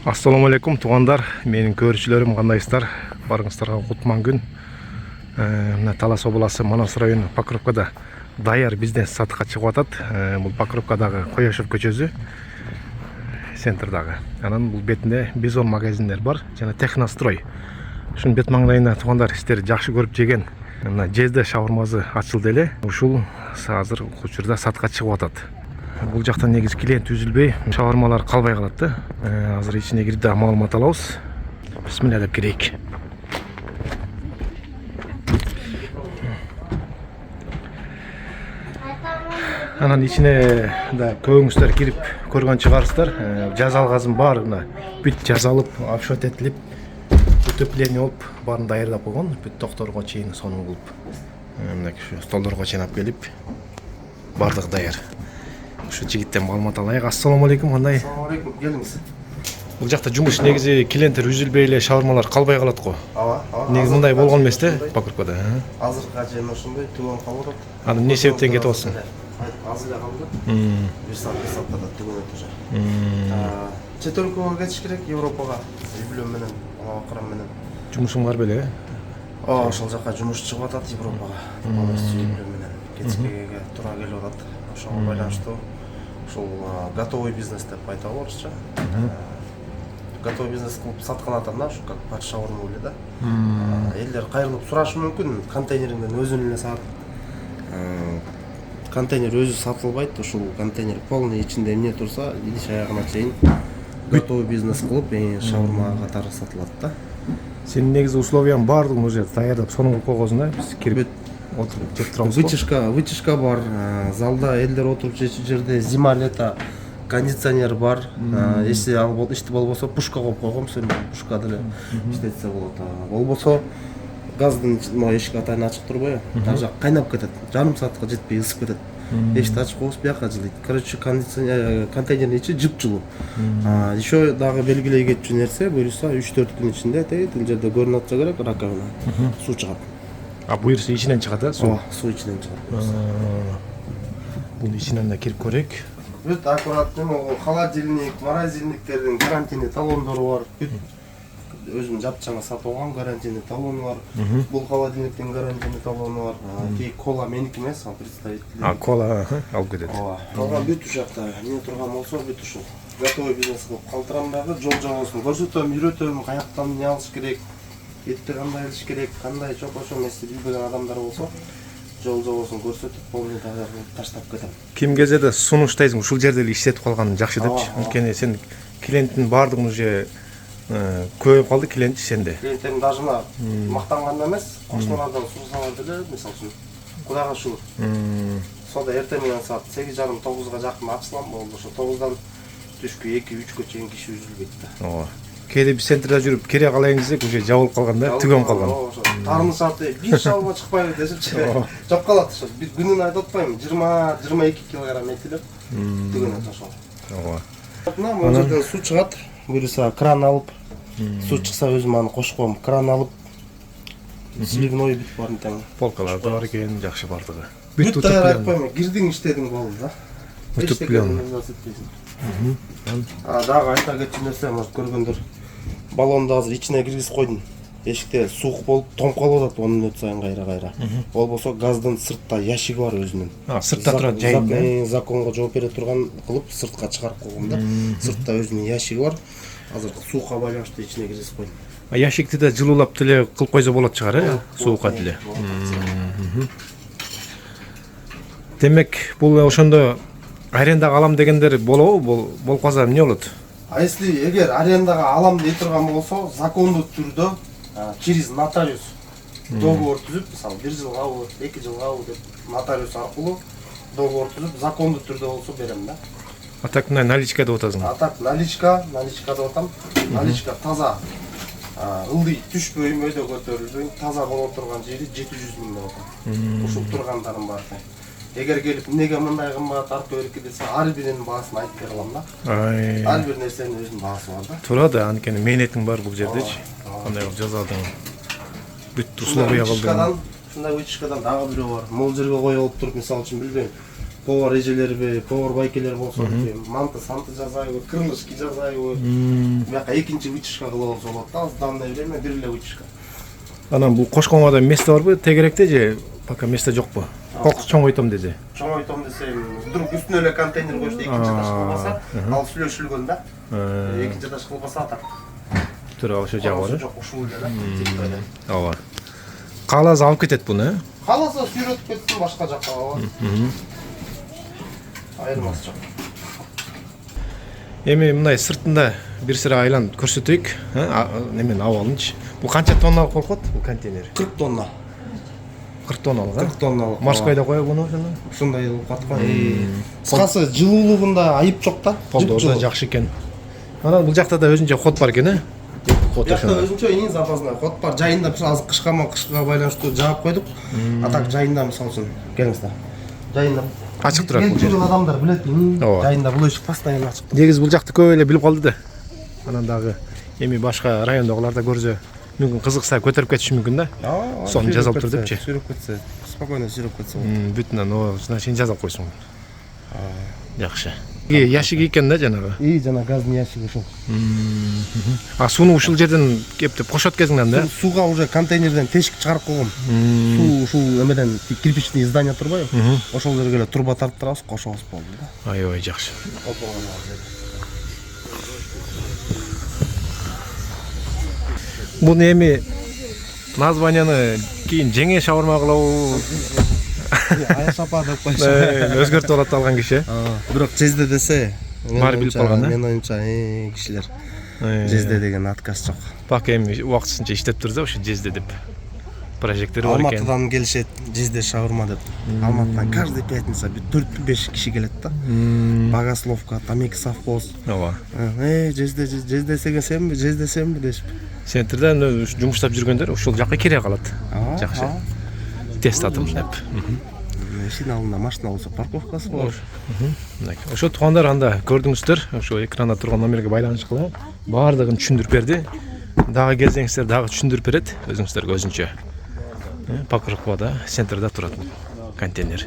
Ассаламу алейкум туугандар, менин көрүүчүлөрүм, кандайсыздар? Барыңыздарга кутман күн. Мына Талас областы Манас району Покровкада даяр бизнес сатыкка чыгып атат. Бул Покровкадагы Кояшев көчөсү центрдагы. Анан бул бетинде Бизон магазиндер бар жана Технострой. Ушунун бет маңдайына туугандар сиздер жакшы көрүп жеген мына жезде шаурмасы ачылды эле. Ушул азыр учурда сатыкка чыгып атат. Бул жактан негизи клиент үзүлбөй, шаурмалар калбай калат да. Азыр ичине кирип да маалымат алабыз. Бисмилля деп кирейик. Анан ичине да көбүңүздөр кирип көргөн чыгарсыздар. Жазалгазын баарына бүт жазалып, обшот этилип, утепление болуп, баарын даярдап койгон. Бүт токторго чейин сонун кылып, мынакей ушу столдорго чейин алып келип, баардыгы даяр. Ушу жигиттен маалымат алайык. Ассаламу алейкум, кандай? Ассаламу алейкум, келиңиз. Бул жакта жумуш негизи клиенттер үзүлбөй эле шаурмалар калбай калат го. Ооба. Негизи мындай болгон эмес да, Покровкада. Азыркыга чейин ошондой түгөн калып атат. Анан эмне себептен кетип атсың? Азыр эле калды. Бир саатта да түгөнөт уже. Чет өлкөгө кетиш керек, Европага. Юбилей менен, акырам менен. Жумушуң бар беле? Ошол жака жумуш чыгып атат Европага. Юбилей менен кетишпегеге туура келип атат. Ошого байланыштуу ушул готовый бизнес деп айтабы орусча. Готовый бизнес кылып саткан да, ушу как пат шаурма эле да. Элдер кайрылып сурашы мүмкүн, контейнериңден өзүн эле сатып. Контейнер өзү сатылбайт, ушул контейнер полный ичинде эмне турса, идиш аягына чейин готовый бизнес кылып, шаурма катары сатылат да. Сенин негизи условияң баардыгын уже даярдап сонун кылып койгонсуң да. Биз кирип отуруп жеп турабыз. Вытяжка бар, залда элдер отуруп жечү жерде зима лето кондиционер бар. Если ал ишти болбосо пушка коюп койгом, пушка деле иштетсе болот. Болбосо газдын эшик атайын ачык турбайбы? Даже кайнап кетет. Жарым саатка жетпей ысып кетет. Эшикти ачып коебуз, бияка жылыйт. Короче, контейнердин ичи жыпчылуу. Еще дагы белгилей кетчү нерсе, буюрса 3-4 күн ичинде тил жерде көрүнүп атса керек, раковина суу чыгат. Буюрса ичинен чыгат да, суу? Суу ичинен чыгат. Бул ичинен да кирип көрөйүк. Бүт аккуратный холодильник, морозильниктердин гарантийный талондору бар. Бүт өзүм жапчаңа сатып алган гарантийный талону бар. Бул холодильниктин гарантийный талону бар. Ки кола меники эмес, ал представитель. Кола алып кетет. Калган бүт ушакта эмне турган болсо бүт ушул. Готовый бизнес кылып калтырам дагы, жол жабоосун көрсөтөм, үйрөтөм, каяктан эмне алыш керек, этти кандай алыш керек, кандай чопошо эмести билбеген адамдар болсо, жол жабоосун көрсөтүп, полный даяр кылып таштап кетем. Ким келсе да сунуштайсың, ушул жерде эле иштетип калган жакшы депчи. Анткени сен клиенттин баардыгын уже көбөйүп калды клиент сенде. Клиенттерим даже мына мактанганда эмес, кошуналардан сурасаңар деле, мисалы үчүн, Кудайга шүгүр. Сонда эртең менен саат 8:30-9га жакын ачылам, болду ошо 9дан түшкү 2-3кө чейин киши үзүлбөйт да. Ооба. Кээде биз центрде жүрүп кере калайын десек, уже жабылып калган да, түгөнүп калган. Ошо тармышаты, бир шалма чыкпайбы десипчи, жоп калат ошо. Бир күнүн айтып атпайбы, 20-22 килограмм этилип түгөнөт ошо. Ооба. Мына жерден суу чыгат, буюрса кран алып, суу чыкса өзүм аны кошуп коем, кран алып, сливной бүт барын тең. Полкалар да бар экен, жакшы бардыгы. Бүт даяр айтпайм, кирдиң иштедиң болду да. Бүтүп билем. Дагы айта кетчү нерсе, может көргөндөр, баллонду азыр ичине киргизип койдум. Эшикте суук болуп, тоңуп калып атат 10 мүнөт сайын кайра. Болбосо газдын сыртта ящиги бар өзүнүн. Сыртта турат жайын да. Законго жооп бере турган кылып сыртка чыгарып койгом да. Сыртта өзүнүн ящиги бар. Азыр суукка байланыштуу ичине киргизип койдум. Ящикти да жылуулап деле кылып койсо болот чыгар, суукка деле. Демек, бул ошондо арендага алам дегендер болобу? Болуп калса эмне болот? А если эгер арендага алам дей турган болсо, закондуу түрдө через нотариус договор түзүп, мисалы 1 жылгабы, 2 жылгабы деп нотариус аркылуу договор түзүп, закондуу түрдө болсо берем да. А так мына наличка деп атасың. А так наличка деп атам. Наличка таза. Ылдый түшпөй, мөйдө көтөрүлбөй, таза боло турган жери 700 000 деп атам. Ушул тургандарым бар. Эгер келип эмнеге мындай кымбат артып берки десе, ар биринин баасын айтып бере алам да. Ар бир нерсенин өзүнүн баасы бар да. Туура да, анткени мээнетиң бар бул жердечи. Кандай кылып жазадың? Бүт условия кылдың. Ушундай вытяжкадан дагы бирөө бар. Могул жерге коюп алып туруп, мисалы үчүн билбейм. повар эжелерби, повар байкелер болсо, манты санты жасайбы, крылышки жасайбы. Бияка экинчи вытяжка кылып болсо болот да, в данное время бир эле вытяжка. Анан бул кошконго место барбы? Тегеректе же пока место жокпу? Чоңойтом деди. Чоңойтом десем, вдруг үстүнө эле контейнер коюшта экинчи этаж кылбаса, ал сүлөшүлгөн да. Экинчи этаж кылбаса так. Тура ошо жагы бар. Жок, ушул эле да. Ооба. Кааласа алып кетет буну, Кааласа сүйрөтүп кетсин башка жакка, ооба. Айырмасы жок. Эми мындай сыртында бир сыра айланып көрсөтөйүк. Немен абалынчы. Бул канча тонналык болуп калат бул контейнер? 40 тонна. 40 тонналык, 40 тонналык. Морскойдо коюп буну ошону. Ушундай болуп каткан. Кыскасы жылуулугунда айып жок да. Полдору жакшы экен. Анан бул жакта да өзүнчө ход бар экен, Ход ошо. Өзүнчө эң запасный ход бар. Жайында азыр кышка байланыштуу жаап койдук. А так жайында мисалы үчүн келиңиздер. Жайында ачык турат бул жер. Келген адамдар билет, жайында бул эшик постоянно ачык. Негизи бул жакты көп эле билип калды да. Анан дагы эми башка райондогулар да көрсө, мүмкүн кызыкса көтөрүп кетиши мүмкүн да. Сону жазалып тур депчи. Сүрүп кетсе, спокойно сүрүп кетсе. Бүтүнөн значит сен жазалып койсуң. Жакшы. Ящик экен да жанагы. Жана газдын ящиги ушул. А сууну ушул жерден кептеп кошот кезиңден да? Сууга уже контейнерден тешик чыгарып койгом. Суу ушул эмеден кирпичный здание турбайбы? Ошол жерге эле труба тарттырабыз, кошобуз болду да. Аябай жакшы. Буну эми названияны кийин жеңе шавырма кылабы? Аяшапа деп койсо. Өзгөртүп алат алган киши. Бирок жезде десе, баары билип калган да. Мен оюмча кишилер жезде деген отказ жок. Бак эми убактысынча иштеп турду ошо жезде деп. Прожектор бар экен. Алматыдан келишет, жезде шавырма деп. Алматыдан каждый пятница 4-5 киши келет да. Богословка, тамеки совхоз. Ооба. Жезде деген сенби, жезде сенби дешип. Центрде жумуштап жүргөндөр ушул жакка кире калат. Жакшы. Тест атым деп. Эшиктин алдында машина болсо парковкасы бар. Ошо туугандар анда көрдүңүздөр, ошо экранда турган номерге байланышкыла баардыгын түшүндүрүп берди. Дагы келсеңиздер дагы түшүндүрүп берет өзүңүздөргө өзүнчө. Покровкада, центрде турат контейнер.